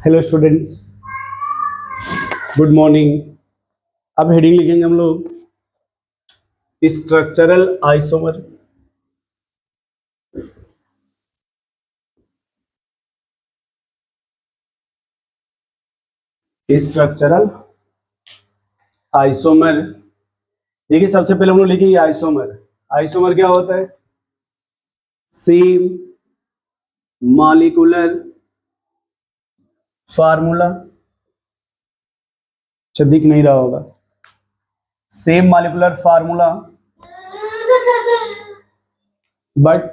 Hello students, good morning. अब heading लिखेंगे हम लोग स्ट्रक्चरल आइसोमर। स्ट्रक्चरल आइसोमर, देखिए सबसे पहले हम लोग लिखेंगे आइसोमर। आइसोमर क्या होता है? सेम मॉलिक्यूलर फार्मूला, दिख नहीं रहा होगा। Same molecular formula but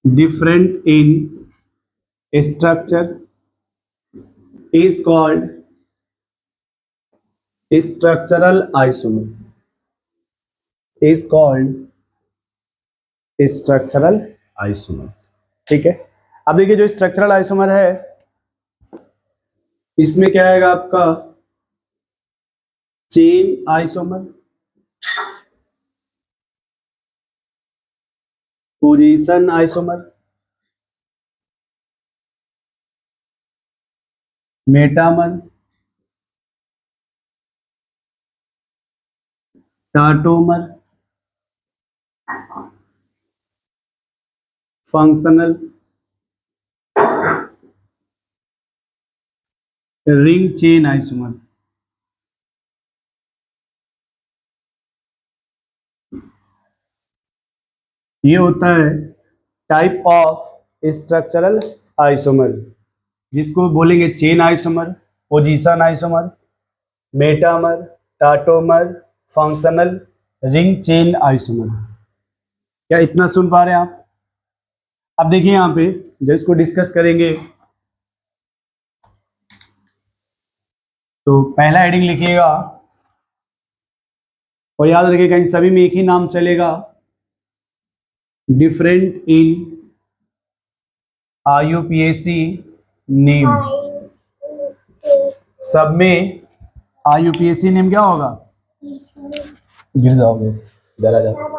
different in structure is called structural isomer, is called structural isomers। ठीक है, अब देखिए जो स्ट्रक्चरल आइसोमर है इसमें क्या आएगा आपका? Chain isomer, position isomer, metamer, tautomer, functional, ring chain isomer. ये होता है टाइप ऑफ स्ट्रक्चरल आइसोमर, जिसको बोलेंगे chain isomer, position isomer, metamer, tautomer, functional, ring chain isomer. क्या इतना सुन पा रहे हैं आप? अब देखिए यहाँ पे जो इसको डिस्कस करेंगे तो पहला हेडिंग लिखिएगा और याद रखिएगा इन सभी में एक ही नाम चलेगा, डिफरेंट इन IUPAC नेम। सब में IUPAC नेम क्या होगा? गिर जाओगे, इधर आ जाओ।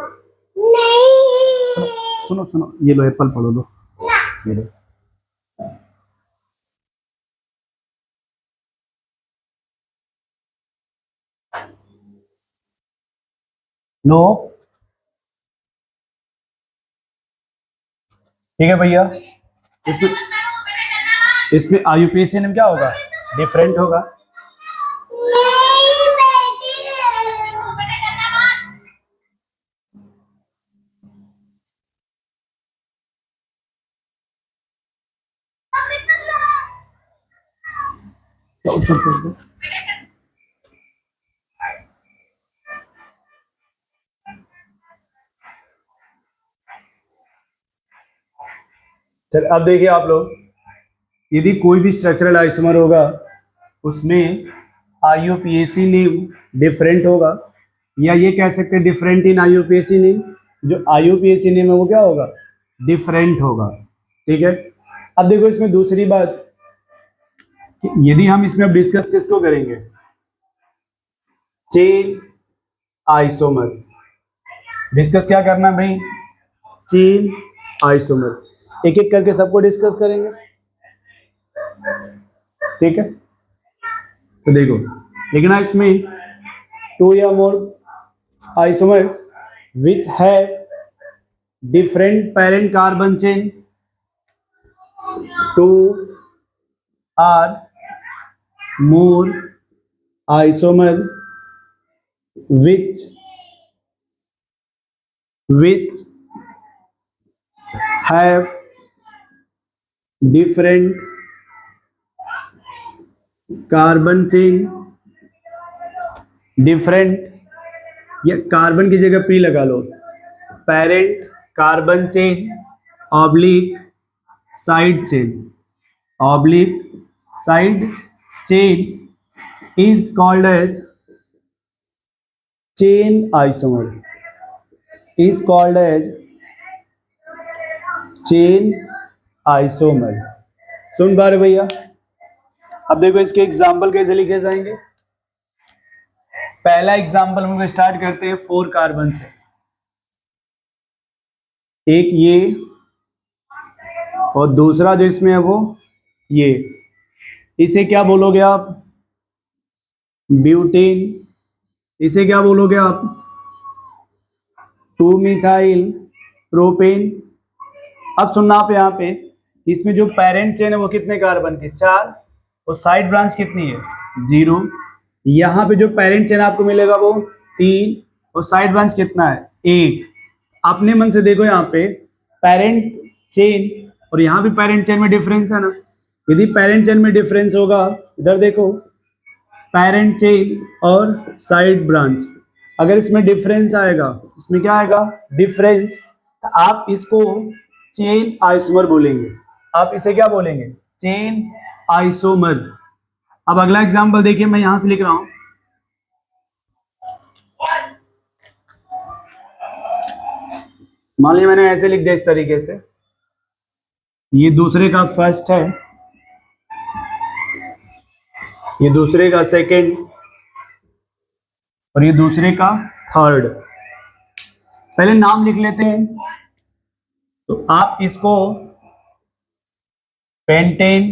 सुनो सुनो, ये लो एप्पल पढ़ो लो, ये लो। लो ठीक है भैया, इसमें IUPAC नेम क्या होगा? डिफरेंट होगा। चल अब देखिए आप लोग, यदि कोई भी स्ट्रक्चरल आइसोमर होगा उसमें IUPAC नेम डिफरेंट होगा, या ये कह सकते हैं डिफरेंट इन IUPAC नेम। जो IUPAC नेम है वो क्या होगा? डिफरेंट होगा। ठीक है, अब देखो इसमें दूसरी बात कि यदि हम इसमें अब डिस्कस किसको करेंगे? Chain isomer. डिस्कस क्या करना है भाई? Chain isomer. एक एक करके सबको डिस्कस करेंगे। ठीक है, तो देखो लिखना इसमें 2 या मोर isomers which have different parent carbon chain, 2 or more isomer which have different carbon chain, different या कार्बन की जगह पी लगा लो, parent carbon chain oblique side chain, oblique side chain is called as chain isomer, is called as chain isomer. सुन पा रहे भैया? अब देखो इसके एग्जाम्पल कैसे लिखे जाएंगे। पहला एग्जाम्पल हम लोग स्टार्ट करते हैं 4 कार्बन से। एक ये और दूसरा जो इसमें है वो ये, इसे क्या बोलोगे आप? ब्यूटेन। इसे क्या बोलोगे आप? 2 मिथाइल प्रोपेन। अब सुनना आप यहाँ पे, इसमें जो पेरेंट चेन है वो कितने कार्बन की? 4, और साइड ब्रांच कितनी है? 0। यहाँ पे जो पेरेंट चेन आपको मिलेगा वो 3, और साइड ब्रांच कितना है? 1। अपने मन से देखो, यहाँ पे पेरेंट चेन और यहाँ भी पेरेंट चेन में डिफरेंस है ना। यदि पेरेंट चेन में डिफरेंस होगा, इधर देखो, पेरेंट चेन और साइड ब्रांच, अगर इसमें डिफरेंस आएगा, इसमें क्या आएगा? डिफरेंस, तो आप इसको चेन आइसोमर बोलेंगे। आप इसे क्या बोलेंगे? Chain isomer. अब अगला एग्जांपल देखिए, मैं यहां से लिख रहा हूं, मान लीजिए मैंने ऐसे लिख दिया इस तरीके से, ये दूसरे का फर्स्ट है, ये दूसरे का सेकंड, और ये दूसरे का थर्ड। पहले नाम लिख लेते हैं, तो आप इसको पेंटेन,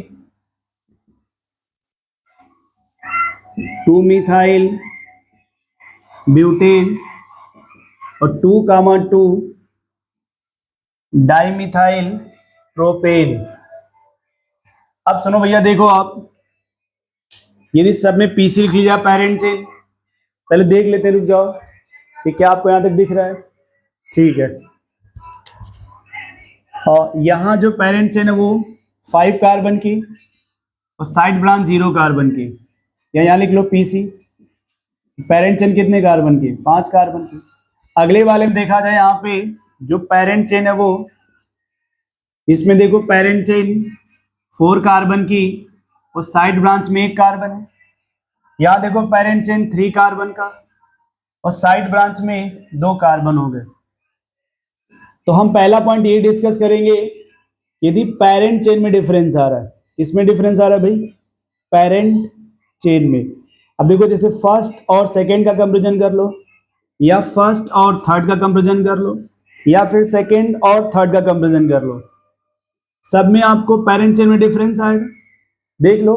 2 मिथाइल ब्यूटेन, और 2,2 डाइमिथाइल प्रोपेन। अब सुनो भैया, देखो आप, यदि सब में पीसी लिख लिया पेरेंट चेन, पहले देख लेते हैं, रुक जाओ कि क्या आपको यहां तक दिख रहा है? ठीक है। और यहाँ जो पेरेंट चेन है वो 5 कार्बन की, और साइड ब्रांच 0 कार्बन की, या यहाँ लिख लो पीसी। पेरेंट चेन कितने कार्बन की? 5 कार्बन की। अगले वाले में देखा जाए, यहाँ पे जो पेरेंट चेन है वो, इसमें देखो पेरेंट चेन 4 कार्बन की, और साइड ब्रांच में 1 कार्बन है। यहाँ देखो पेरेंट चेन 3 कार्बन का, और साइड ब्रांच में 2 कार्बन हो गए। तो हम पहला पॉइंट ये डिस्कस करेंगे, यदि पेरेंट चेन में डिफरेंस आ रहा है, किसमें डिफरेंस आ रहा है भाई? पेरेंट चेन में। अब देखो, जैसे फर्स्ट और सेकंड का कंपैरिजन कर लो, या फर्स्ट और थर्ड का कंपैरिजन कर लो, या फिर सेकंड और थर्ड का कंपैरिजन कर लो, सब में आपको पेरेंट चेन में डिफरेंस आएगा। देख लो,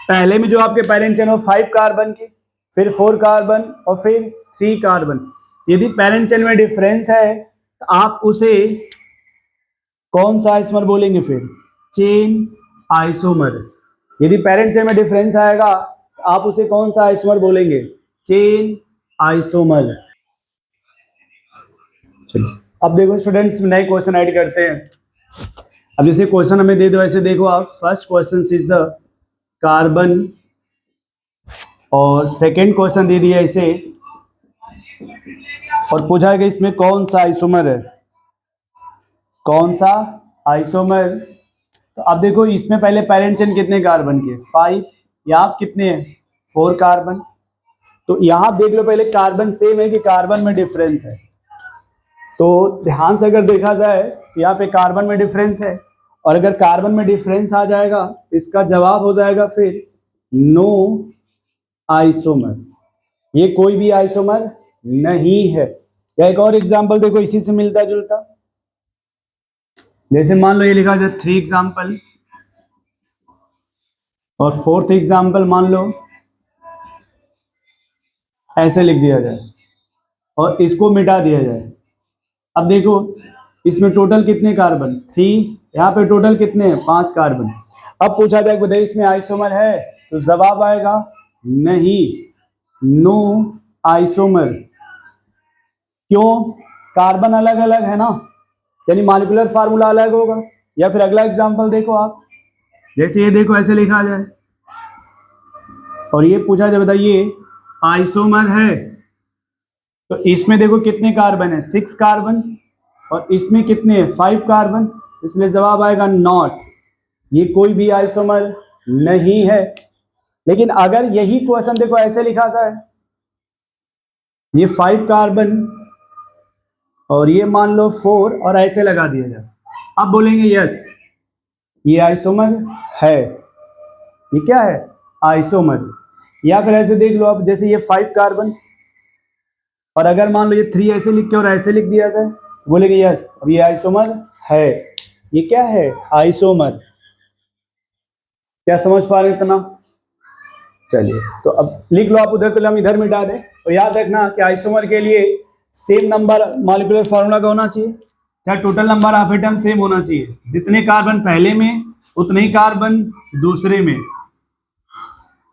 पहले में जो आपके पेरेंट चेन हो 5 कार्बन की, फिर 4 कार्बन, और फिर 3 कार्बन। यदि पेरेंट चेन में डिफरेंस है, तो आप उसे कौन सा आइसोमर बोलेंगे? फिर चेन आइसोमर। यदि पेरेंट चेन में डिफरेंस आएगा, तो आप उसे कौन सा आइसोमर बोलेंगे? Chain isomer. चलो, अब देखो स्टूडेंट्स, नए क्वेश्चन ऐड करते हैं। अब जैसे क्वेश्चन हमें दे दो, ऐसे देखो आप, first question is the carbon, और सेकंड क्वेश्चन दे दिया इसे, और पूछा है कि इसमें कौन सा आइसोमर है, कौन सा आइसोमर। तो अब देखो, इसमें पहले पेरेंट चेन कितने कार्बन के? 5। यहाँ कितने हैं? 4 कार्बन। तो यहाँ देख लो, पहले कार्बन सेम है कि कार्बन में डिफरेंस है? तो ध्यान से अगर देखा जाए, यहाँ पे कार्बन में डिफरेंस है, और अगर कार्बन में डिफरेंस आ जाएगा, इसका जवाब हो जाएगा फिर नो आइसोमर। ये कोई भी आइसोमर नहीं है। या एक और एग्जांपल देखो, इसी से मिलता जुलता, जैसे मान लो ये लिखा जाए 3 एग्जांपल, और 4th एग्जांपल मान लो ऐसे लिख दिया जाए, और इसको मिटा दिया जाए। अब देखो, इसमें टोटल कितने कार्बन? 3। यहाँ पे टोटल कितने हैं? 5 कार्बन। अब पूछा जाए बताइए इसमें आइसोमर है, तो जवाब आएगा नहीं, नो आइसोमर। क्यों? कार्बन अलग अलग है ना, यानी मॉलिक्यूलर फार्मूला अलग होगा। या फिर अगला एग्जांपल देखो आप, जैसे ये देखो, ऐसे लिखा जाए, और ये पूछा जाए बताइए आइसोमर है, तो इसमें देखो कितने कार्बन है? 6 कार्बन, और इसमें कितने हैं? 5 कार्बन। इसलिए जवाब आएगा नॉट, ये कोई भी आइसोमर नहीं है। लेकिन अगर यही क्वेश्चन देखो ऐसे लिखा जाए, ये 5 कार्बन और ये मान लो 4, और ऐसे लगा दिया जाए, अब बोलेंगे यस ये आइसोमर है। ये क्या है? आइसोमर। या फिर ऐसे देख लो आप, जैसे ये 5 कार्बन, और अगर मान लो ये 3 ऐसे लिख के और ऐसे लिख दिया जाए, बोलेंगे यस, अब ये आइसोमर है। ये क्या है? आइसोमर। क्या समझ पा रहे इतना? चलिए, तो अब लिख लो आप उधर, तो हम इधर मिटा दें। और याद रखना कि आइसोमर के लिए सेम नंबर मॉलिक्यूलर फार्मूला का होना चाहिए, चाहे total number of atom same होना चाहिए। जितने कार्बन पहले में उतने ही कार्बन दूसरे में,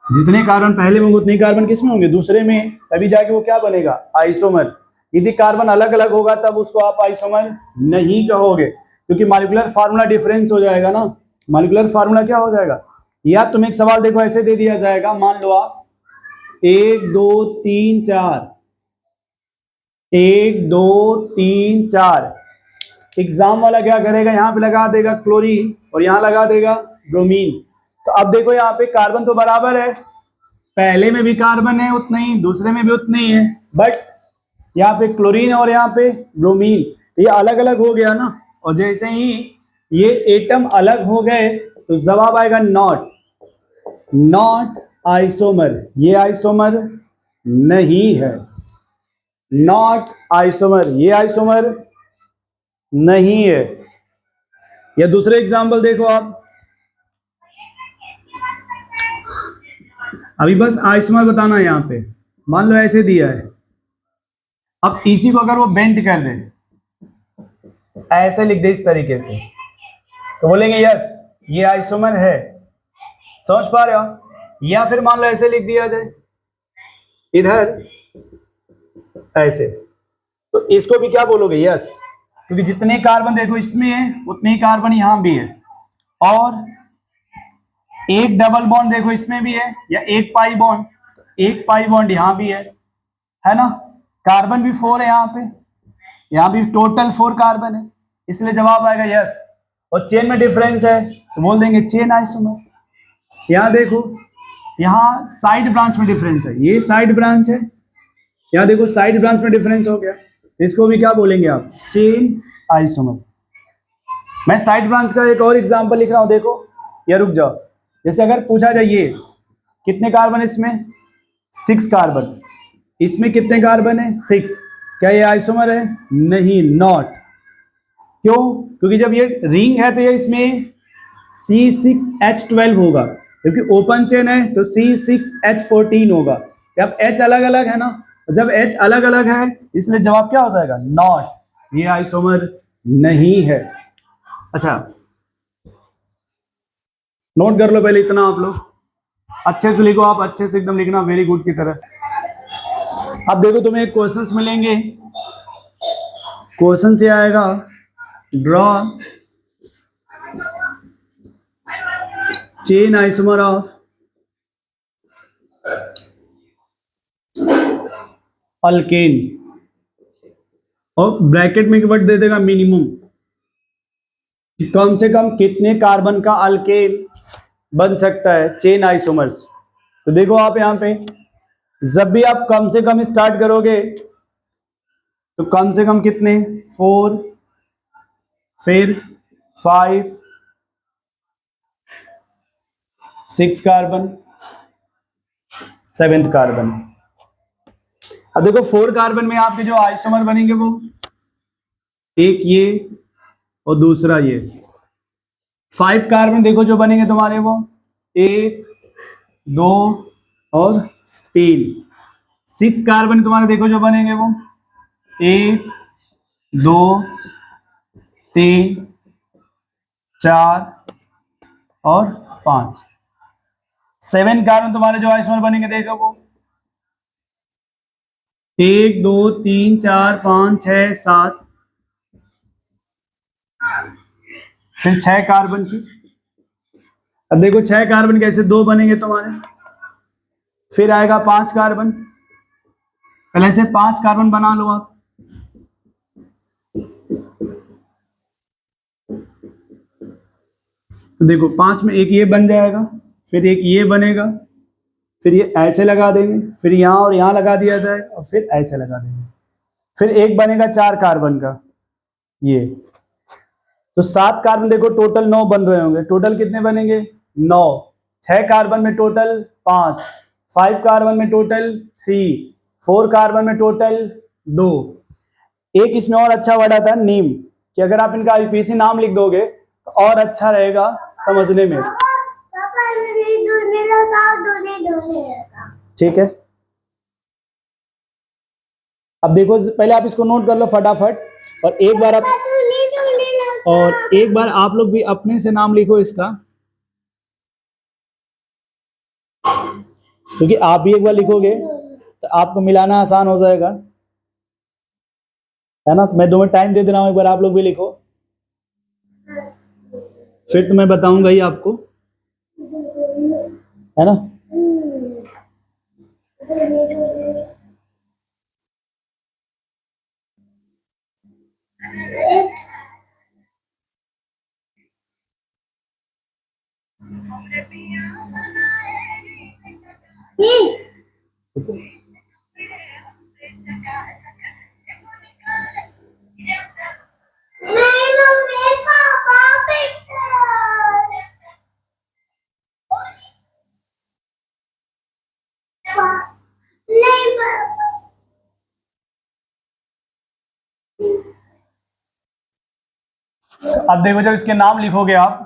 जितने कार्बन पहले में उतने ही कार्बन किस में होंगे? दूसरे में। तभी जाके वो क्या बनेगा? आइसोमर। यदि कार्बन अलग अलग होगा तब उसको आप आइसोमर नहीं कहोगे, क्योंकि मॉलिक्यूलर फार्मूला डिफरेंस हो जाएगा ना। मॉलिक्यूलर फार्मूला क्या हो जाएगा? या तुम एक सवाल देखो, ऐसे दे दिया जाएगा, मान लो आप 1 2 3 4, 1 2 3 4। एग्जाम वाला क्या करेगा? यहाँ पे लगा देगा क्लोरीन और यहाँ लगा देगा ब्रोमीन। तो अब देखो यहाँ पे कार्बन तो बराबर है, पहले में भी कार्बन है उतना ही, दूसरे में भी उतना ही है, बट यहाँ पे क्लोरीन और यहाँ पे ब्रोमीन, तो ये अलग अलग हो गया ना। और जैसे ही ये एटम अलग हो गए तो जवाब आएगा नॉट। नॉट आइसोमर, ये आइसोमर नहीं है। नॉट आइसोमर, ये आइसोमर नहीं है। या दूसरे एग्जाम्पल देखो आप, अभी बस आइसोमर बताना है यहाँ पे। मान लो ऐसे दिया है, अब इसी को अगर वो बेंड कर दे, ऐसे लिख दे इस तरीके से, तो बोलेंगे यस ये आइसोमर है। समझ पा रहे हो? या फिर मान लो ऐसे लिख दिया जाए इधर ऐसे, तो इसको भी क्या बोलोगे? यस, क्योंकि जितने कार्बन देखो इसमें है उतने ही कार्बन यहां भी है, और एक डबल बॉन्ड देखो इसमें भी है, या एक पाई बॉन्ड, एक पाई बॉन्ड यहां भी है ना। कार्बन भी 4 है यहाँ पे, यहाँ भी टोटल 4 कार्बन है, इसलिए जवाब आएगा यस। और चेन में डिफरेंस है तो बोल देंगे चेन आइसोमर। यहाँ देखो, यहाँ साइड ब्रांच में डिफरेंस है, ये साइड ब्रांच है, यहाँ देखो साइड ब्रांच में डिफरेंस हो गया, इसको भी क्या बोलेंगे आप? Chain isomer. मैं साइड ब्रांच का एक और एग्जांपल लिख रहा हूं, देखो, या रुक जाओ। जैसे अगर पूछा जाए ये कितने कार्बन इसमें? 6 कार्बन। इसमें कितने कार्बन है? 6। क्या ये आइसोमर है? नहीं, नॉट। क्यों? क्योंकि जब ये रिंग है तो ये इसमें C6H12 होगा, क्योंकि ओपन चेन है तो C6H14 होगा। अब H अलग अलग है ना, जब H अलग अलग है इसलिए जवाब क्या हो जाएगा? नॉट, ये आइसोमर नहीं है। अच्छा, नोट कर लो पहले इतना, आप लोग अच्छे से लिखो, आप अच्छे से एकदम लिखना, वेरी गुड की तरह। अब देखो तुम्हें क्वेश्चंस मिलेंगे, क्वेश्चन से आएगा draw chain isomer of alkane, और ब्रैकेट में एक वर्ड दे देगा मिनिमम, कम से कम कितने कार्बन का अल्केन बन सकता है चेन आइसोमर्स। तो देखो आप यहाँ पे, जब भी आप कम से कम स्टार्ट करोगे तो कम से कम कितने? 4, फिर 5, 6 कार्बन, 7th कार्बन। अब देखो 4 कार्बन में आपके जो आइसोमर बनेंगे वो एक ये और दूसरा ये। 5 कार्बन देखो जो बनेंगे तुम्हारे वो 1 2 और 3। 6 कार्बन तुम्हारे देखो जो बनेंगे वो 1 2 3 4 और 5। 7 कार्बन तुम्हारे जो आइसोमर बनेंगे देखो वो 1 2 3 4 5 6 7, फिर 6 कार्बन की। अब देखो 6 कार्बन कैसे 2 बनेंगे तुम्हारे, फिर आएगा 5 कार्बन, पहले से 5 कार्बन बना लो आप। तो देखो 5 में एक ये बन जाएगा, फिर एक ये बनेगा, फिर ये ऐसे लगा देंगे, फिर यहाँ और यहाँ लगा दिया जाए, और फिर ऐसे लगा देंगे, फिर एक बनेगा 4 कार्बन का ये। तो 7 कार्बन देखो टोटल 9 बन रहे होंगे, टोटल कितने बनेंगे? 9। 6 कार्बन में टोटल 5, 5 कार्बन में टोटल 3, 4 कार्बन में टोटल 2। एक इसमें और अच्छा वर्ड आता है नेम, कि अगर आप इनका आईयूपीएसी नाम लिख दोगे तो और अच्छा रहेगा समझने में। ठीक है, अब देखो पहले आप इसको नोट कर लो फटाफट, और एक बार आप लोग भी अपने से नाम लिखो इसका, क्योंकि आप भी एक बार लिखोगे तो आपको मिलाना आसान हो जाएगा, है ना। तो मैं 2 मिनट टाइम दे दे रहा हूं, एक बार आप लोग भी लिखो, फिर तो मैं बताऊंगा ही आपको, है ना। अब देखो जब इसके नाम लिखोगे आप,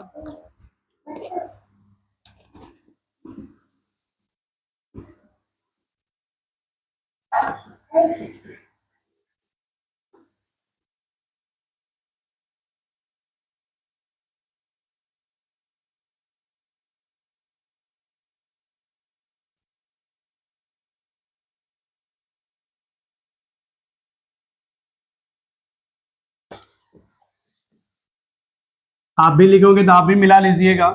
आप भी लिखोगे तो आप भी मिला लीजिएगा।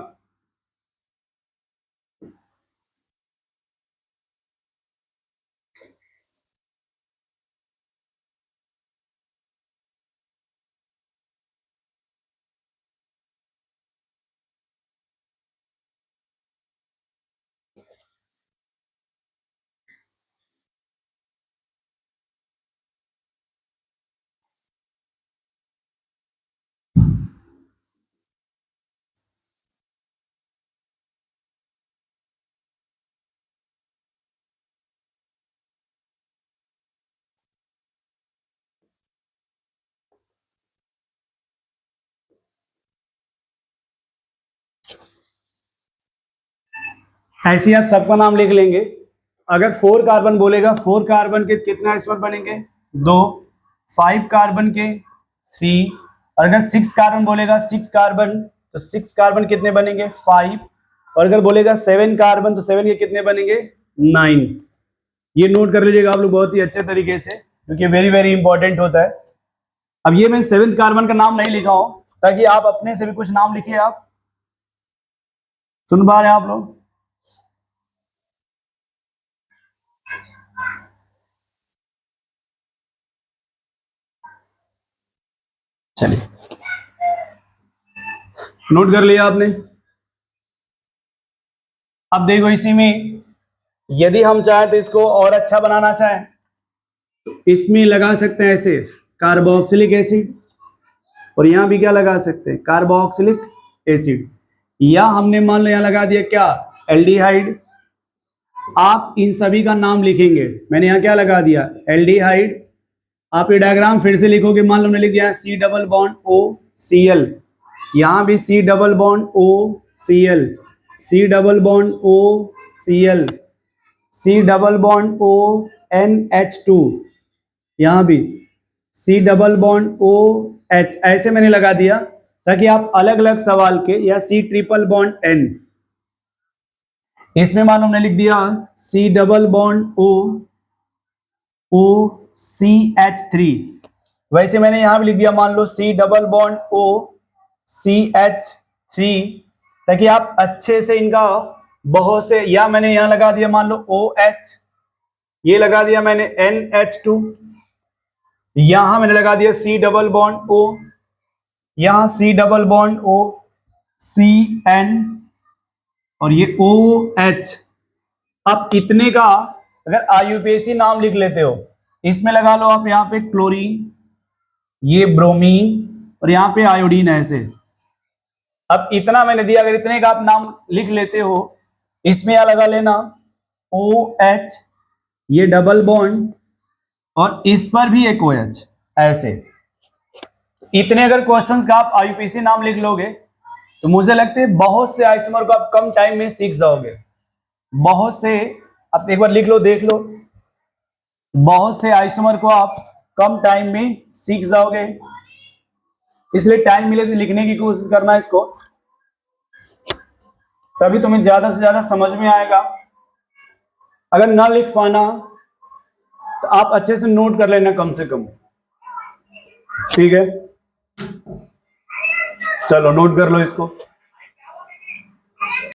ऐसे ही आप सबका नाम लिख लेंगे। अगर 4 कार्बन बोलेगा, 4 कार्बन के कितना स्वर बनेंगे? 2। 5 कार्बन के 3। और अगर 6 कार्बन बोलेगा, 6 कार्बन, तो 6 कार्बन कितने बनेंगे? 5। और अगर बोलेगा 7 कार्बन, तो 7 के कितने बनेंगे? 9। ये नोट कर लीजिएगा आप लोग बहुत ही अच्छे तरीके से, क्योंकि वेरी वेरी इंपॉर्टेंट होता है। अब ये मैं 7th कार्बन का नाम नहीं लिखा हूं, ताकि आप अपने से भी कुछ नाम लिखिए। आप सुन पा रहे हैं आप लोग? चलिए, नोट कर लिया आपने। अब देखो इसी में यदि हम चाहें तो इसको और अच्छा बनाना चाहें तो इसमें लगा सकते हैं ऐसे कार्बोक्सिलिक एसिड, और यहां भी क्या लगा सकते हैं? Carboxylic acid. या हमने मान लो यहां लगा दिया क्या? एल्डिहाइड। आप इन सभी का नाम लिखेंगे। मैंने यहां क्या लगा दिया? एल्डिहाइड। आप ये डायग्राम फिर से लिखोगे। मान लो हमने लिख दिया C double bond O C L, यहां भी C double bond O C L, C double bond O C L, C double bond O N H two, यहां भी C double bond O H, ऐसे मैंने लगा दिया ताकि आप अलग अलग सवाल के, या सी ट्रिपल बॉन्ड एन, इसमें मान लो हमने लिख दिया C double bond O O C H three, वैसे मैंने यहां भी लिख दिया मान लो C double bond O C H three, ताकि आप अच्छे से इनका बहुत से, या मैंने यहां लगा दिया मान लो ओ एच, ये लगा दिया मैंने एन एच टू, यहां मैंने लगा दिया सी डबल बॉन्ड ओ, यहां C double bond O C N, और ये ओ एच। अब इतने का अगर आईयूपीएसी नाम लिख लेते हो, इसमें लगा लो आप यहां पे क्लोरीन, ये ब्रोमीन, और यहां पे आयोडीन, ऐसे। अब इतना मैंने दिया, अगर इतने का आप नाम लिख लेते हो, इसमें यहां लगा लेना ओ एच, ये डबल बॉन्ड, और इस पर भी एक ओ एच। ऐसे। इतने अगर क्वेश्चंस का आप आईयूपीएसी नाम लिख लोगे तो मुझे लगता है बहुत से आइसोमर को आप कम टाइम में सीख जाओगे। बहुत से, आप एक बार लिख लो, देख लो, बहुत से आइसोमर को आप कम टाइम में सीख जाओगे। इसलिए टाइम मिले तो लिखने की कोशिश करना इसको, तभी तुम्हें ज्यादा से ज्यादा समझ में आएगा। अगर ना लिख पाना तो आप अच्छे से नोट कर लेना कम से कम, ठीक है? चलो नोट कर लो इसको।